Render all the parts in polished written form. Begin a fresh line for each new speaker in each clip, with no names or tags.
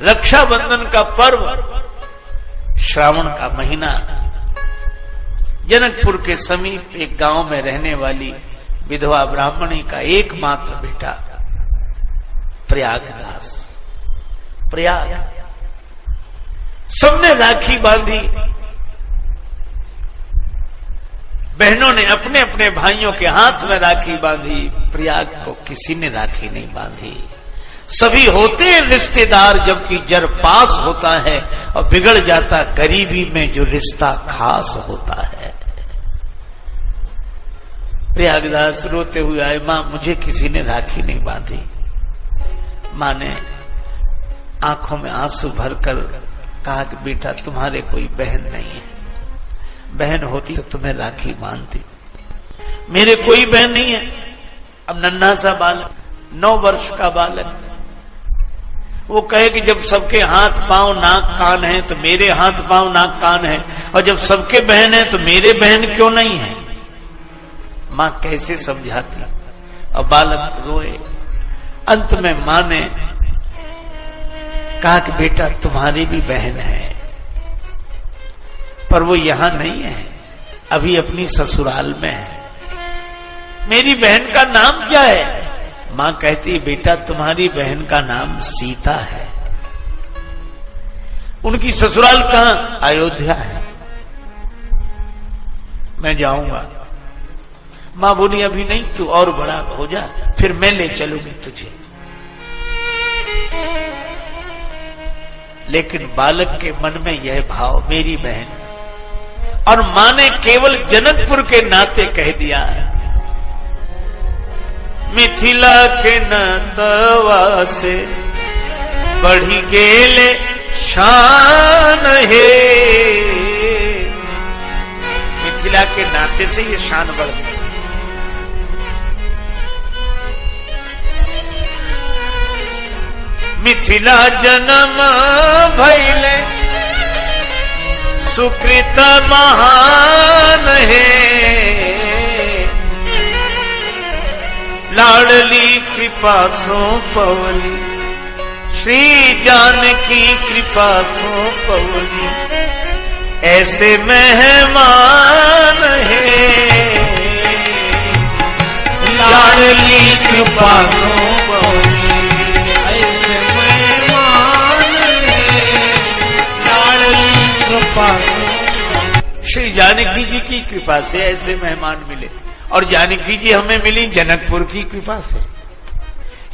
रक्षाबंधन का पर्व, श्रावण का महीना, जनकपुर के समीप एक गांव में रहने वाली विधवा ब्राह्मणी का एकमात्र बेटा प्रयागदास। प्रयाग सबने राखी बांधी। बहनों ने अपने अपने भाइयों के हाथ में राखी बांधी। प्रयाग को किसी ने राखी नहीं बांधी। सभी होते हैं रिश्तेदार, जबकि जर पास होता है और बिगड़ जाता गरीबी में जो रिश्ता खास होता है। प्रयागदास रोते हुए आए, मां मुझे किसी ने राखी नहीं बांधी। मां ने आंखों में आंसू भरकर कहा कि बेटा तुम्हारे कोई बहन नहीं है, बहन होती तो तुम्हें राखी बांधती। मेरे कोई बहन नहीं है। अब नन्हा सा बालक, 9 वर्ष का बालक, वो कहे कि जब सबके हाथ पांव नाक कान है तो मेरे हाथ पांव नाक कान है, और जब सबके बहन है तो मेरे बहन क्यों नहीं है। मां कैसे समझाती। और बालक रोए। अंत में मां ने कहा कि बेटा तुम्हारी भी बहन है, पर वो यहां नहीं है, अभी अपनी ससुराल में है। मेरी बहन का नाम क्या है। मां कहती बेटा तुम्हारी बहन का नाम सीता है। उनकी ससुराल कहां। अयोध्या है। मैं जाऊंगा। मां बोली अभी नहीं, तू और बड़ा हो जा, फिर मैं ले चलूंगी तुझे। लेकिन बालक के मन में यह भाव, मेरी बहन, और मां ने केवल जनकपुर के नाते कह दिया, मिथिला के नतवा से बढ़ी गेले शान है। मिथिला के नाते से ये शान बढ़ गई। मिथिला जन्म भैले सुकृत महान है। लाडली कृपा सो पवली, श्री जानकी कृपा सो पवली, ऐसे मेहमान है। लाडली कृपा सो पवली, ऐसे मेहमान है। लाडली कृपा सो, श्री जानकी जी की कृपा से ऐसे मेहमान मिले, और जानकी जी हमें मिली जनकपुर की कृपा से।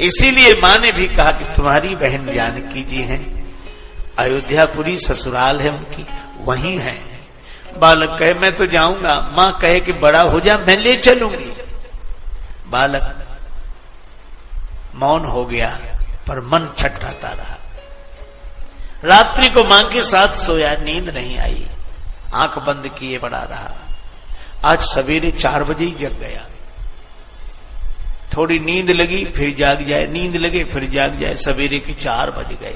इसीलिए मां ने भी कहा कि तुम्हारी बहन जानकी जी हैं, अयोध्यापुरी ससुराल है उनकी, वहीं है। बालक कहे मैं तो जाऊंगा। मां कहे कि बड़ा हो जा, मैं ले चलूंगी। बालक मौन हो गया, पर मन छटपटाता रहा। रात्रि को मां के साथ सोया, नींद नहीं आई, आंख बंद किए पड़ा रहा। आज सवेरे 4 बजे ही जग गया। थोड़ी नींद लगी फिर जाग जाए, नींद लगे फिर जाग जाए, सवेरे के 4 बज गए।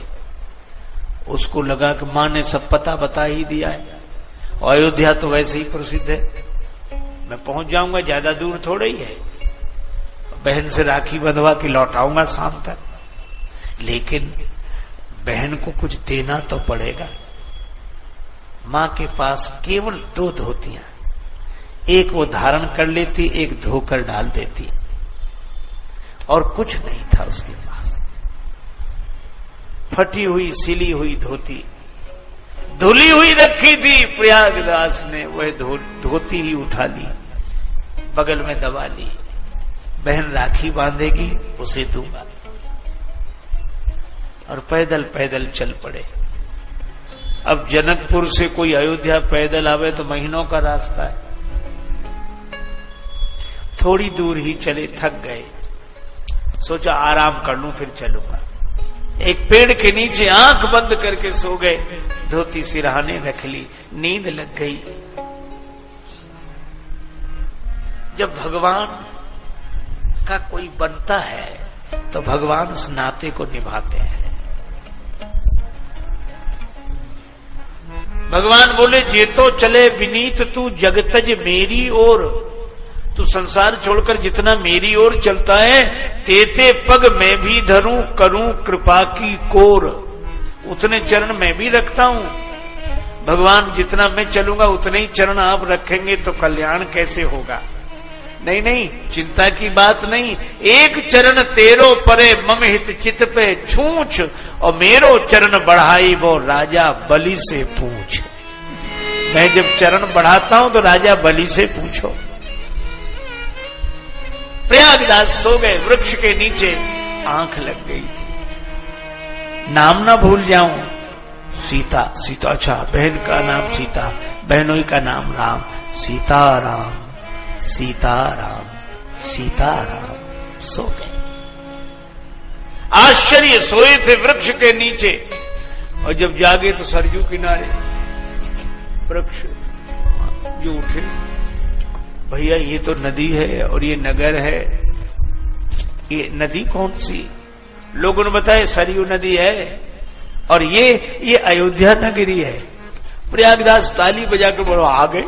उसको लगा कि मां ने सब पता बता ही दिया है, और अयोध्या तो वैसे ही प्रसिद्ध है, मैं पहुंच जाऊंगा, ज्यादा दूर थोड़ा ही है। बहन से राखी बंधवा के लौट आऊंगा शाम तक। लेकिन बहन को कुछ देना तो पड़ेगा। मां के पास केवल 2 धोतियां, एक वो धारण कर लेती, एक धोकर डाल देती, और कुछ नहीं था उसके पास। फटी हुई सिली हुई धोती धुली हुई रखी थी। प्रयागदास ने वह धोती ही उठा ली, बगल में दबा ली। बहन राखी बांधेगी, उसे दूंगा। और पैदल पैदल चल पड़े। अब जनकपुर से कोई अयोध्या पैदल आवे तो महीनों का रास्ता है। थोड़ी दूर ही चले, थक गए, सोचा आराम कर लूं फिर चलूंगा। एक पेड़ के नीचे आंख बंद करके सो गए, धोती सिरहाने रख ली, नींद लग गई। जब भगवान का कोई बनता है तो भगवान उस नाते को निभाते हैं। भगवान बोले जे तो चले विनीत तू जगतज मेरी ओर, तू संसार छोड़कर जितना मेरी ओर चलता है, तेते पग मैं भी धरूं करूं कृपा की कोर। उतने चरण मैं भी रखता हूं। भगवान जितना मैं चलूंगा उतने ही चरण आप रखेंगे तो कल्याण कैसे होगा? नहीं नहीं, चिंता की बात नहीं। एक चरण तेरो परे मम हित चित पे छूछ, और मेरो चरण बढ़ाई वो राजा बलि से पूछ। मैं जब चरण बढ़ाता हूं तो राजा बलि से पूछो। प्रयागराज सो गए, वृक्ष के नीचे आंख लग गई थी। नाम ना भूल जाऊं, सीता। सीता, अच्छा बहन का नाम सीता, बहनोई का नाम राम। सीताराम सीताराम सीताराम। सो गए। आश्चर्य, सोए थे वृक्ष के नीचे, और जब जागे तो सरजू किनारे वृक्ष जो उठे, भैया ये तो नदी है और ये नगर है। ये नदी कौन सी? लोगों ने बताया सरयू नदी है, और ये अयोध्या नगरी है। प्रयागराज ताली बजा के बोलो आ गए।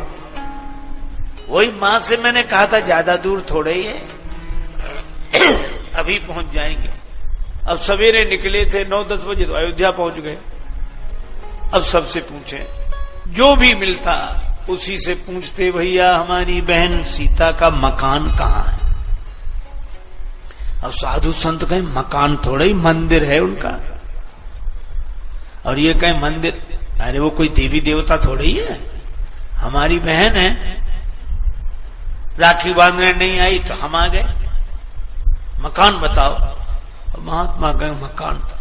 वही मां से मैंने कहा था ज्यादा दूर थोड़े ही है, अभी पहुंच जाएंगे। अब सवेरे निकले थे 9-10 बजे, तो अयोध्या पहुंच गए। अब सबसे पूछे, जो भी मिलता उसी से पूछते, भैया हमारी बहन सीता का मकान कहाँ है? अब साधु संत कहें मकान थोड़ा ही, मंदिर है उनका। और ये कहें मंदिर, अरे वो कोई देवी देवता थोड़ी ही है, हमारी बहन है। राखी बांधने नहीं आई तो हम आ गए, मकान बताओ। महात्मा कहें मकान तो,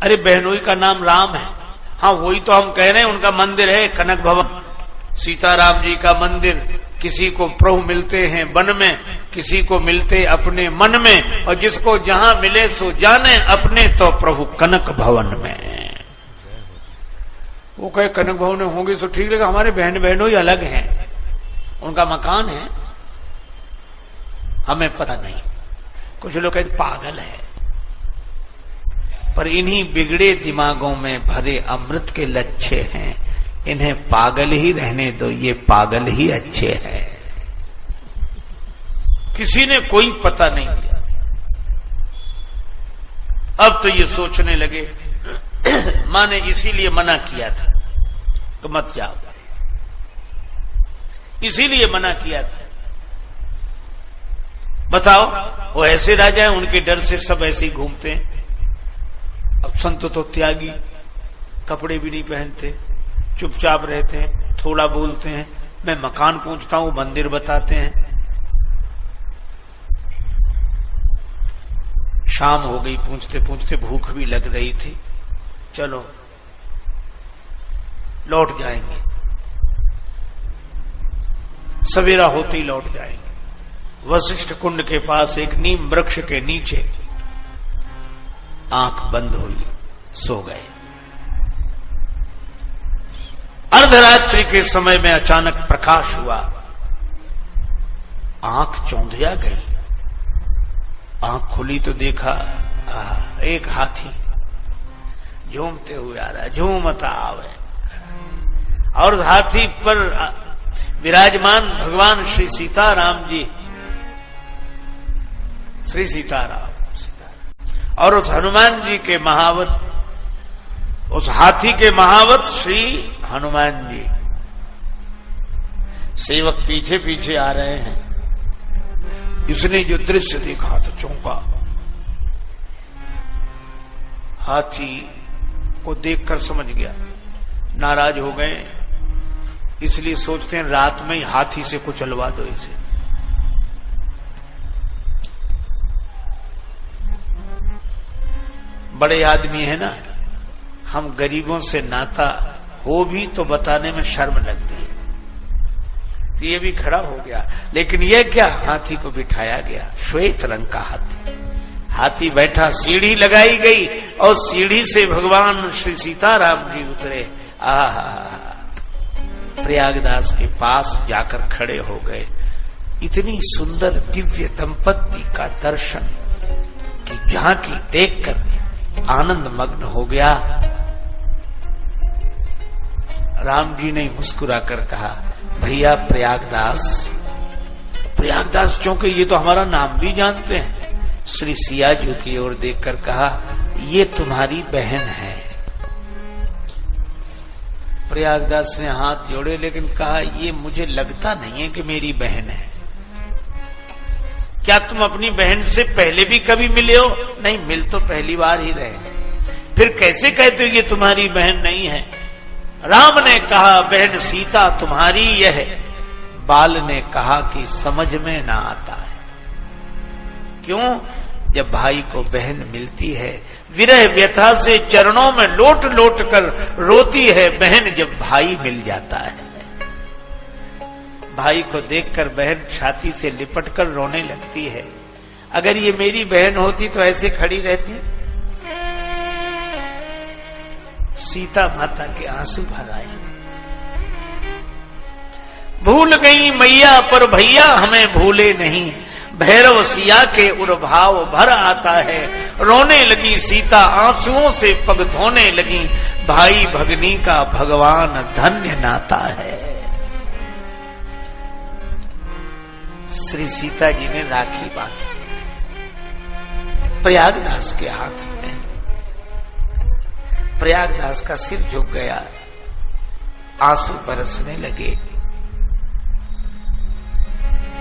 अरे बहनोई का नाम राम है। हाँ वही तो हम कह रहे हैं, उनका मंदिर है कनक भवन। सीताराम जी का मंदिर, किसी को प्रभु मिलते हैं वन में, किसी को मिलते अपने मन में, और जिसको जहां मिले सो जाने अपने, तो प्रभु कनक भवन में। वो कहे कनक भवन में होंगे तो ठीक लगा, हमारे बहन बहनोई अलग हैं, उनका मकान है, हमें पता नहीं। कुछ लोग कहते पागल है, पर इन्हीं बिगड़े दिमागों में भरे अमृत के लच्छे हैं, इन्हें पागल ही रहने दो, ये पागल ही अच्छे हैं। किसी ने कोई पता नहीं दिया। अब तो ये सोचने लगे मां ने इसीलिए मना किया था तो मत जाओ, इसीलिए मना किया था। बताओ, वो ऐसे राजा हैं, उनके डर से सब ऐसे ही घूमते हैं। अब संत तो त्यागी, कपड़े भी नहीं पहनते, चुपचाप रहते हैं, थोड़ा बोलते हैं। मैं मकान पूछता हूं, मंदिर बताते हैं। शाम हो गई, पूछते पूछते भूख भी लग रही थी। चलो लौट जाएंगे, सवेरा होते ही लौट जाएंगे। वशिष्ठ कुंड के पास एक नीम वृक्ष के नीचे आंख बंद हुई, सो गए। अर्धरात्रि के समय में अचानक प्रकाश हुआ, आंख चौंधिया गई। आंख खुली तो देखा एक हाथी झूमते हुए आ रहा है, झूमता आवे, और हाथी पर विराजमान भगवान श्री सीताराम जी, श्री सीताराम, और उस हनुमान जी के महावत, उस हाथी के महावत श्री हनुमान जी। सेवक पीछे पीछे आ रहे हैं। इसने जो दृश्य देखा तो चौंका। हाथी को देखकर समझ गया, नाराज हो गए, इसलिए सोचते हैं रात में ही हाथी से कुचलवा दो इसे। बड़े आदमी है ना, हम गरीबों से नाता हो भी तो बताने में शर्म लगती है, तो ये भी खड़ा हो गया। लेकिन यह क्या, हाथी को बिठाया गया, श्वेत रंग का हाथी। हाथी बैठा, सीढ़ी लगाई गई, और सीढ़ी से भगवान श्री सीताराम जी उतरे। प्रयागदास के पास जाकर खड़े हो गए। इतनी सुंदर दिव्य दंपत्ति का दर्शन की झांकी देखकर आनंद मग्न हो गया। राम जी ने मुस्कुराकर कहा, भैया प्रयागदास। प्रयागदास क्योंकि ये तो हमारा नाम भी जानते हैं, श्री सियाजू की ओर देखकर कहा, ये तुम्हारी बहन है। प्रयागदास ने हाथ जोड़े लेकिन कहा, ये मुझे लगता नहीं है कि मेरी बहन है। क्या तुम अपनी बहन से पहले भी कभी मिले हो? नहीं, मिल तो पहली बार ही रहे। फिर कैसे कहते हो ये तुम्हारी बहन नहीं है? राम ने कहा, बहन सीता तुम्हारी यह। बाल ने कहा कि समझ में ना आता है। क्यों? जब भाई को बहन मिलती है, विरह व्यथा से चरणों में लोट लोट कर रोती है बहन जब भाई मिल जाता है। भाई को देखकर बहन छाती से लिपटकर रोने लगती है। अगर ये मेरी बहन होती तो ऐसे खड़ी रहती? सीता माता के आंसू भर आए। भूल गई मैया पर भैया हमें भूले नहीं, भैरव सिया के उर्भाव भर आता है। रोने लगी सीता आंसुओं से पग धोने लगी, भाई भगनी का भगवान धन्य नाता है। श्री सीता जी ने राखी बांधी प्रयागदास के हाथ में। प्रयागदास का सिर झुक गया, आंसू बरसने लगे।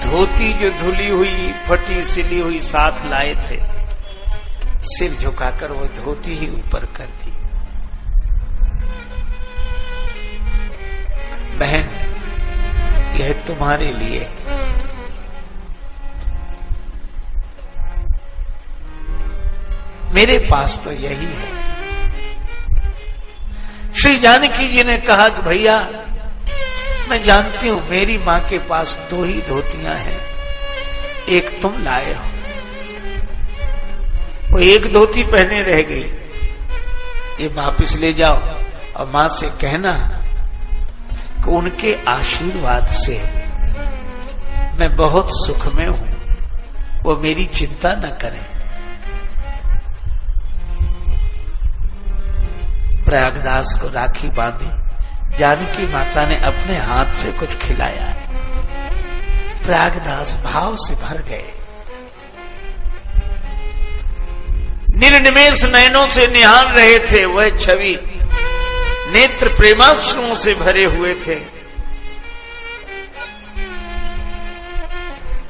धोती जो धुली हुई फटी सिली हुई साथ लाए थे, सिर झुकाकर वो धोती ही ऊपर कर दी। बहन, यह तुम्हारे लिए। मेरे पास तो यही है। श्री जानकी जी ने कहा कि भैया, मैं जानती हूं मेरी मां के पास 2 ही धोतियां हैं, एक तुम लाए हो। वो एक धोती पहने रह गई, ये वापिस ले जाओ और मां से कहना कि उनके आशीर्वाद से मैं बहुत सुख में हूं, वो मेरी चिंता न करें। प्रयागदास को राखी बांधी, जानकी माता ने अपने हाथ से कुछ खिलाया। प्रयागदास भाव से भर गए। निर्निमेष नयनों से निहार रहे थे वह छवि, नेत्र प्रेमाश्रुओं से भरे हुए थे।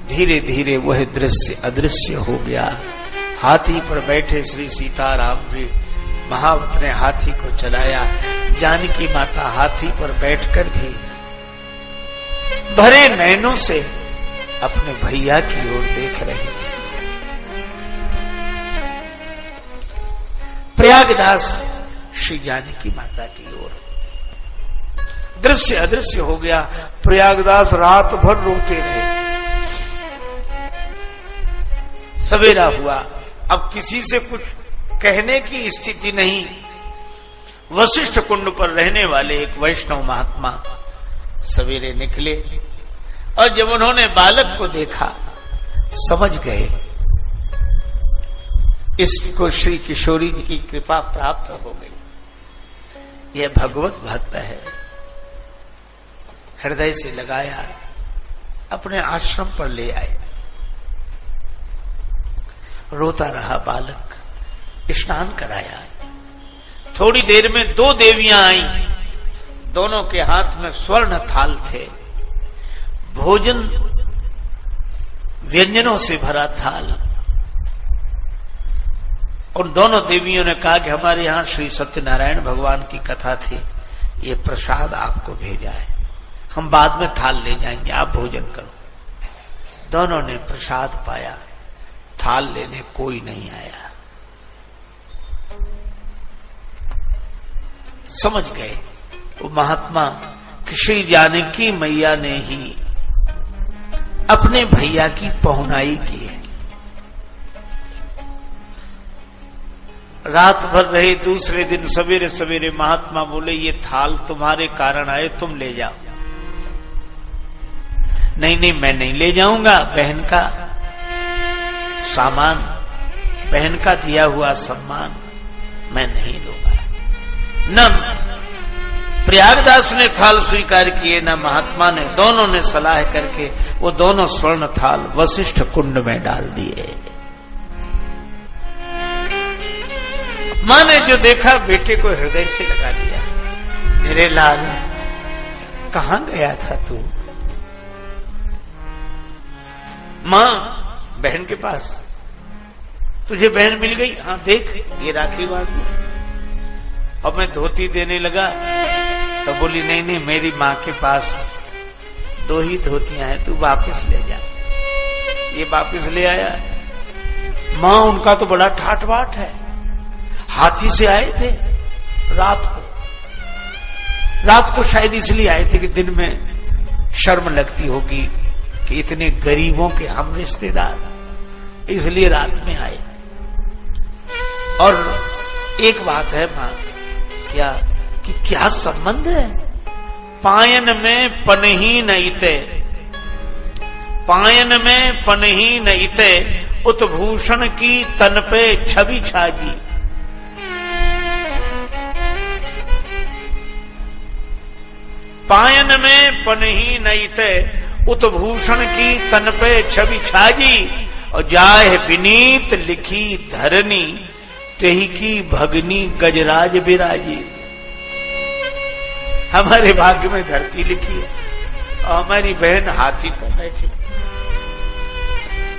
धीरे धीरे वह दृश्य अदृश्य हो गया। हाथी पर बैठे श्री सीताराम जी, महावत ने हाथी को चलाया। जानकी माता हाथी पर बैठकर भी भरे नयनों से अपने भैया की ओर देख रही थी। प्रयागदास श्री जानकी माता की ओर, दृश्य अदृश्य हो गया। प्रयागदास रात भर रोते रहे। सवेरा हुआ, अब किसी से कुछ कहने की स्थिति नहीं। वशिष्ठ कुंड पर रहने वाले एक वैष्णव महात्मा सवेरे निकले और जब उन्होंने बालक को देखा समझ गए इसको श्री किशोरी जी की कृपा प्राप्त हो गई, यह भगवत भक्त है। हृदय से लगाया, अपने आश्रम पर ले आए। रोता रहा बालक, स्नान कराया। थोड़ी देर में 2 देवियां आईं, दोनों के हाथ में स्वर्ण थाल थे, भोजन व्यंजनों से भरा थाल। उन दोनों देवियों ने कहा कि हमारे यहां श्री सत्यनारायण भगवान की कथा थी, ये प्रसाद आपको भेजा है, हम बाद में थाल ले जाएंगे, आप भोजन करो। दोनों ने प्रसाद पाया, थाल लेने कोई नहीं आया। समझ गए वो महात्मा कि श्री जानकी मैया ने ही अपने भैया की पहुनाई की है। रात भर रहे। दूसरे दिन सवेरे सवेरे महात्मा बोले, ये थाल तुम्हारे कारण आए, तुम ले जाओ। नहीं नहीं, मैं नहीं ले जाऊंगा, बहन का सामान, बहन का दिया हुआ सम्मान मैं नहीं लूंगा। न प्रयागदास ने थाल स्वीकार किए, न महात्मा ने। दोनों ने सलाह करके वो दोनों स्वर्ण थाल वशिष्ठ कुंड में डाल दिए। मां ने जो देखा बेटे को हृदय से लगा लिया। मेरे लाल, कहां गया था तू? मां बहन के पास। तुझे बहन मिल गई? हाँ देख, ये राखी बांध दो। और मैं धोती देने लगा तो बोली नहीं नहीं, मेरी माँ के पास 2 ही धोतियां हैं, तू वापस ले जा। ये वापस ले आया। माँ उनका तो बड़ा ठाट बाट है। हाथी से आए थे रात को शायद इसलिए आए थे कि दिन में शर्म लगती होगी कि इतने गरीबों के हम रिश्तेदार, इसलिए रात में आए। और एक बात है मां, क्या संबंध है? पायन में पनही न इते, पायन में पनही न इते, उत्भूषण की तन पे छवि छाजी। पायन में पनही न इते, उत्भूषण की तन पे छवि छाजी। और जाहे विनीत लिखी धरनी, तेही की भगनी गजराज विराजी। हमारे भाग्य में धरती लिखी है और हमारी बहन हाथी पर बैठी।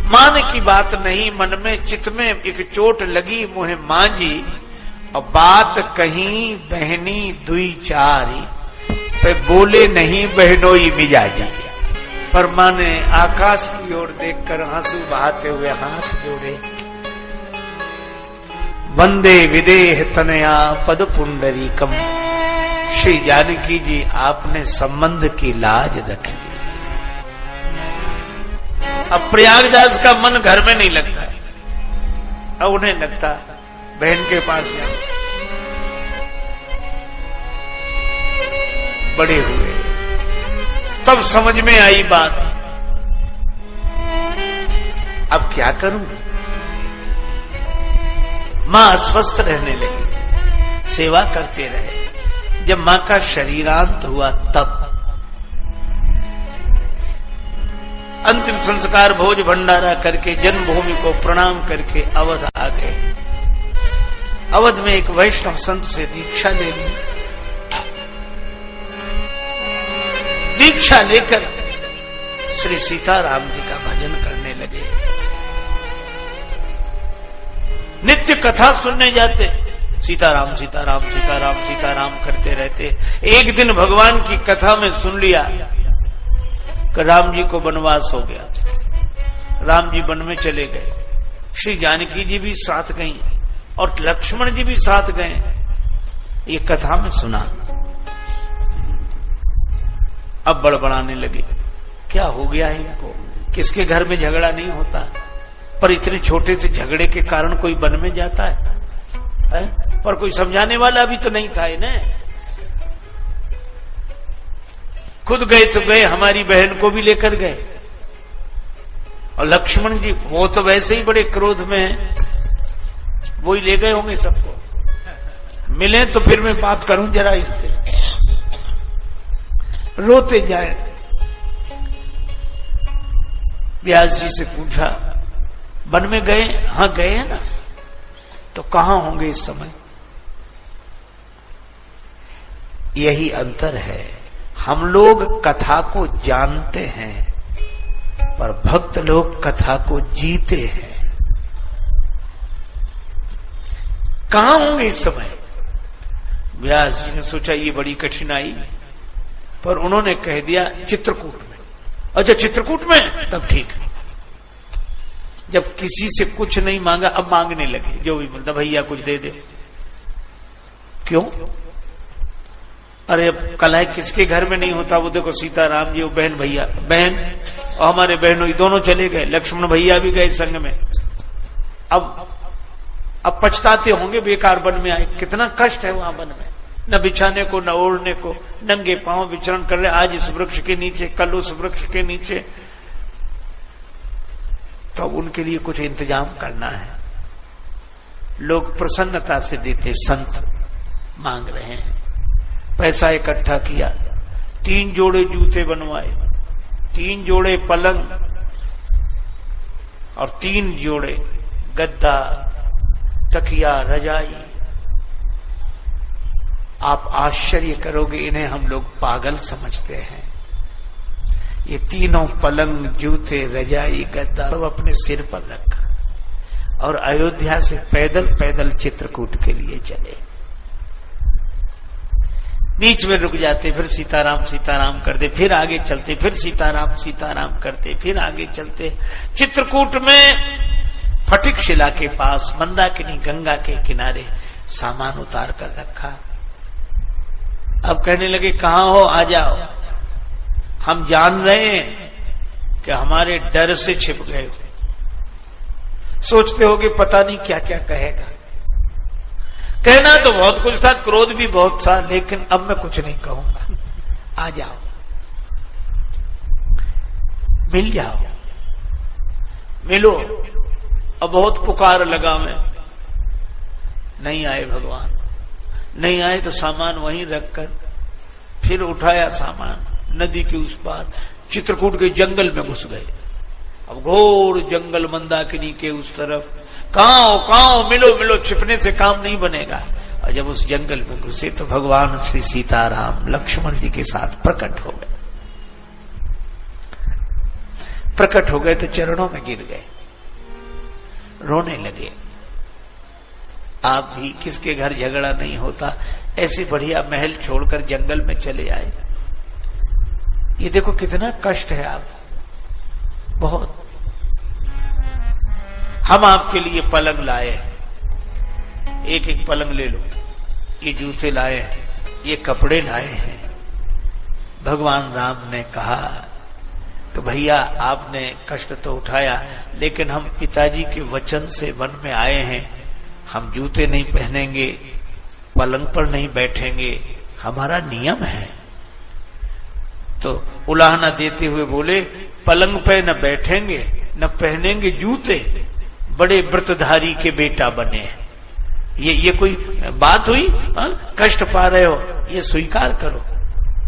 मान की बात नहीं, मन में चित में एक चोट लगी मुहे मांझी। और बात कहीं बहनी दुई चारी, पे बोले नहीं बहनोई मिजाजी। पर मां ने आकाश की ओर देखकर आंसू बहाते हुए हाथ जोड़े। वंदे विदेह तनया पद पुंडरीकम। श्री जानकी जी, आपने संबंध की लाज रखी। अब प्रयागराज का मन घर में नहीं लगता है, अब उन्हें लगता बहन के पास जाए। बड़े हुए तब समझ में आई बात, अब क्या करूं? मां अस्वस्थ रहने लगी, सेवा करते रहे। जब मां का शरीरांत हुआ तब अंतिम संस्कार भोज भंडारा करके जन्मभूमि को प्रणाम करके अवध आ गए। अवध में एक वैष्णव संत से दीक्षा ले ली। दीक्षा लेकर श्री सीताराम जी का भजन करने लगे। नित्य कथा सुनने जाते, सीताराम सीताराम सीताराम सीताराम करते रहते। एक दिन भगवान की कथा में सुन लिया कि राम जी को वनवास हो गया। राम जी वन में चले गए, श्री जानकी जी भी साथ गई और लक्ष्मण जी भी साथ गए। ये कथा में सुना। अब बड़बड़ाने लगे, क्या हो गया है इनको? किसके घर में झगड़ा नहीं होता, पर इतने छोटे से झगड़े के कारण कोई वन में जाता है? पर कोई समझाने वाला भी तो नहीं था इन्हें। खुद गए तो गए, हमारी बहन को भी लेकर गए। और लक्ष्मण जी वो तो वैसे ही बड़े क्रोध में हैं, वो ही ले गए होंगे सबको। मिले तो फिर मैं बात करूं जरा इससे। रोते जाए। व्यास जी से पूछा, वन में गए? हाँ गए हैं ना, तो कहां होंगे इस समय? यही अंतर है, हम लोग कथा को जानते हैं पर भक्त लोग कथा को जीते हैं। कहां होंगे इस समय? व्यास जी ने सोचा ये बड़ी कठिनाई, पर उन्होंने कह दिया चित्रकूट में। अच्छा चित्रकूट में, तब ठीक। जब किसी से कुछ नहीं मांगा अब मांगने लगे, जो भी बोलता भैया कुछ दे दे। क्यों? अरे अब कलह किसके घर में नहीं होता? वो देखो सीताराम जी, वो बहन भैया, बहन और हमारे बहनों दोनों चले गए, लक्ष्मण भैया भी गए संग में। अब पछताते होंगे बेकार वन में आए। कितना कष्ट है वहां वन में, न बिछाने को न ओढ़ने को, नंगे पांव विचरण कर रहे, आज इस वृक्ष के नीचे कल उस वृक्ष के नीचे। तो उनके लिए कुछ इंतजाम करना है। लोग प्रसन्नता से देते, संत मांग रहे हैं। पैसा इकट्ठा किया, 3 जोड़े जूते बनवाए, 3 जोड़े पलंग और 3 जोड़े गद्दा, तकिया, रजाई आप आश्चर्य करोगे, इन्हें हम लोग पागल समझते हैं। ये तीनों पलंग, जूते, रजाई, गद्दा सब अपने सिर पर रखा और अयोध्या से पैदल पैदल चित्रकूट के लिए चले। बीच में रुक जाते, फिर सीताराम सीताराम करते, फिर आगे चलते, फिर सीताराम सीताराम करते, फिर आगे चलते। चित्रकूट में फटिक शिला के पास मंदाकिनी गंगा के किनारे सामान उतार कर रखा। अब कहने लगे, कहां हो, आ जाओ, हम जान रहे हैं कि हमारे डर से छिप गए हो। सोचते होगे पता नहीं क्या क्या कहेगा। कहना तो बहुत कुछ था, क्रोध भी बहुत था, लेकिन अब मैं कुछ नहीं कहूंगा। आ जाओ, मिल जाओ, मिलो। अब बहुत पुकार लगा मैं, नहीं आए भगवान। नहीं आए तो सामान वहीं रखकर फिर उठाया सामान, नदी के उस पार चित्रकूट के जंगल में घुस गए। अब घोर जंगल मंदाकिनी के उस तरफ, कहां हो, मिलो मिलो, छिपने से काम नहीं बनेगा। और जब उस जंगल में घुसे तो भगवान श्री सीताराम लक्ष्मण जी के साथ प्रकट हो गए। प्रकट हो गए तो चरणों में गिर गए, रोने लगे। आप भी किसके घर झगड़ा नहीं होता, ऐसे बढ़िया महल छोड़कर जंगल में चले आए। ये देखो कितना कष्ट है आप, बहुत। हम आपके लिए पलंग लाए, एक एक पलंग ले लो। ये जूते लाए हैं, ये कपड़े लाए हैं। भगवान राम ने कहा कि भैया आपने कष्ट तो उठाया, लेकिन हम पिताजी के वचन से वन में आए हैं। हम जूते नहीं पहनेंगे, पलंग पर नहीं बैठेंगे, हमारा नियम है। तो उलाहना देते हुए बोले, पलंग पे न बैठेंगे न पहनेंगे जूते, बड़े व्रतधारी के बेटा बने। ये कोई बात हुई? कष्ट पा रहे हो, ये स्वीकार करो।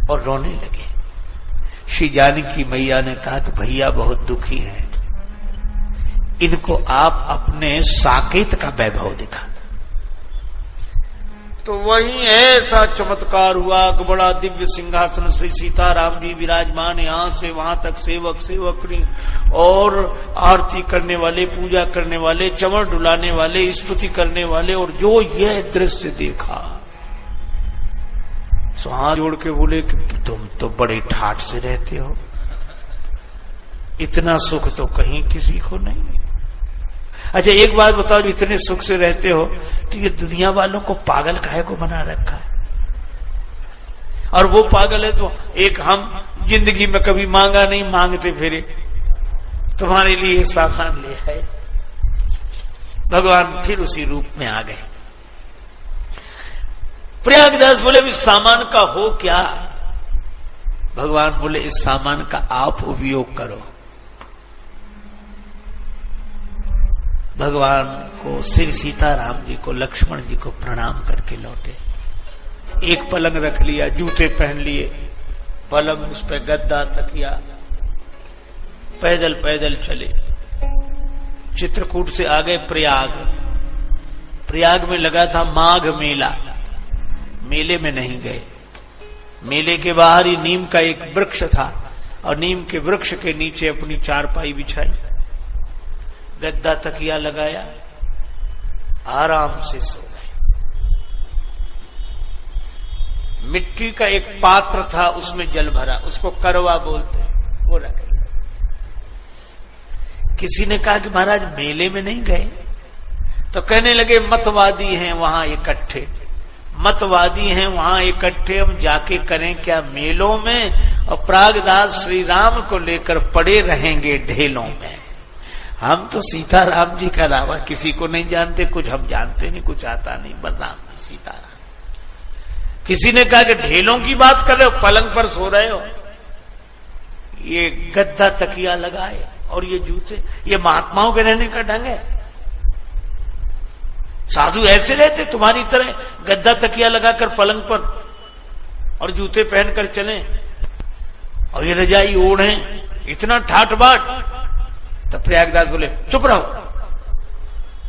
और रोने लगे। श्री जानकी मैया ने कहा कि भैया बहुत दुखी हैं, इनको आप अपने साकेत का वैभव दिखा। तो वही ऐसा चमत्कार हुआ कि बड़ा दिव्य सिंहासन श्री सीताराम जी विराजमान, यहां से वहां तक सेवक सेवकनी और आरती करने वाले, पूजा करने वाले, चमर डुलाने वाले, स्तुति करने वाले। और जो यह दृश्य देखा सो हाथ जोड़ के बोले कि तुम तो बड़े ठाठ से रहते हो, इतना सुख तो कहीं किसी को नहीं। अच्छा एक बात बताओ, इतने सुख से रहते हो तो ये दुनिया वालों को पागल काहे को बना रखा है? और वो पागल है तो एक हम जिंदगी में कभी मांगा नहीं, मांगते फिरे, तुम्हारे लिए सामान ले आए। भगवान फिर उसी रूप में आ गए। प्रयागदास बोले इस सामान का हो क्या? भगवान बोले इस सामान का आप उपयोग करो। भगवान को श्री सीताराम जी को, लक्ष्मण जी को प्रणाम करके लौटे। एक पलंग रख लिया, जूते पहन लिए, पलंग उस पे गद्दा तकिया, पैदल पैदल चले। चित्रकूट से आ गए प्रयाग। प्रयाग में लगा था माघ मेला, मेले में नहीं गए। मेले के बाहर ही नीम का एक वृक्ष था और नीम के वृक्ष के नीचे अपनी चारपाई बिछाई, गद्दा तकिया लगाया, आराम से सो गए। मिट्टी का एक पात्र था, उसमें जल भरा, उसको करवा बोलते हैं, वो रखे। किसी ने कहा कि महाराज मेले में नहीं गए? तो कहने लगे मतवादी हैं वहां इकट्ठे, मतवादी हैं वहां इकट्ठे, हम जाके करें क्या मेलों में? और प्रागदास श्री राम को लेकर पड़े रहेंगे ढेलों में। हम तो सीताराम जी के अलावा किसी को नहीं जानते, कुछ हम जानते नहीं, कुछ आता नहीं, बलराम जी सीताराम। किसी ने कहा कि ढेलों की बात कर रहे हो, पलंग पर सो रहे हो, ये गद्दा तकिया लगाए और ये जूते, ये महात्माओं के रहने का ढंग है? साधु ऐसे रहते तुम्हारी तरह, गद्दा तकिया लगाकर पलंग पर और जूते पहनकर चलें और ये रजाई ओढ़े, इतना ठाट बाट? तब प्रयागदास बोले चुप रहो,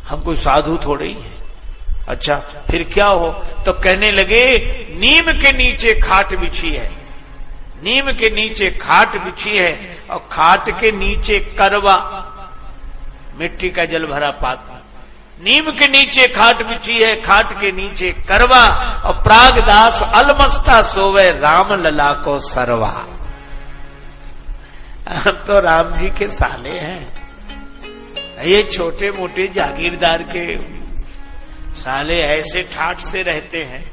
हम कोई साधु थोड़े ही हैं, अच्छा फिर क्या हो? तो कहने लगे नीम के नीचे खाट बिछी है, नीम के नीचे खाट बिछी है और खाट के नीचे करवा, मिट्टी का जल भरा पात्र, नीम के नीचे खाट बिछी है, खाट के नीचे करवा और प्रागदास अलमस्ता सोवे राम लला को सरवा। हम तो राम जी के साले हैं, ये छोटे मोटे जागीरदार के साले ऐसे ठाठ से रहते हैं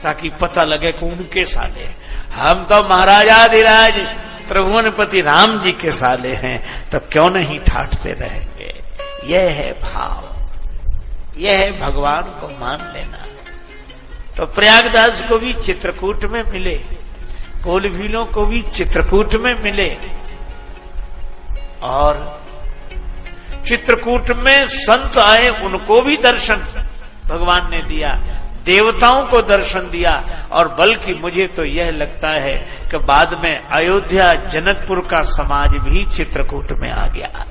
ताकि पता लगे कि उनके साले। हम तो महाराजाधिराज त्रिभुवनपति राम जी के साले हैं, तो क्यों नहीं ठाठ से रहेंगे? यह है भाव, यह है भगवान को मान लेना। तो प्रयागदास को भी चित्रकूट में मिले, कोलभीलों को भी चित्रकूट में मिले, और चित्रकूट में संत आए उनको भी दर्शन भगवान ने दिया, देवताओं को दर्शन दिया। और बल्कि मुझे तो यह लगता है कि बाद में अयोध्या जनकपुर का समाज भी चित्रकूट में आ गया।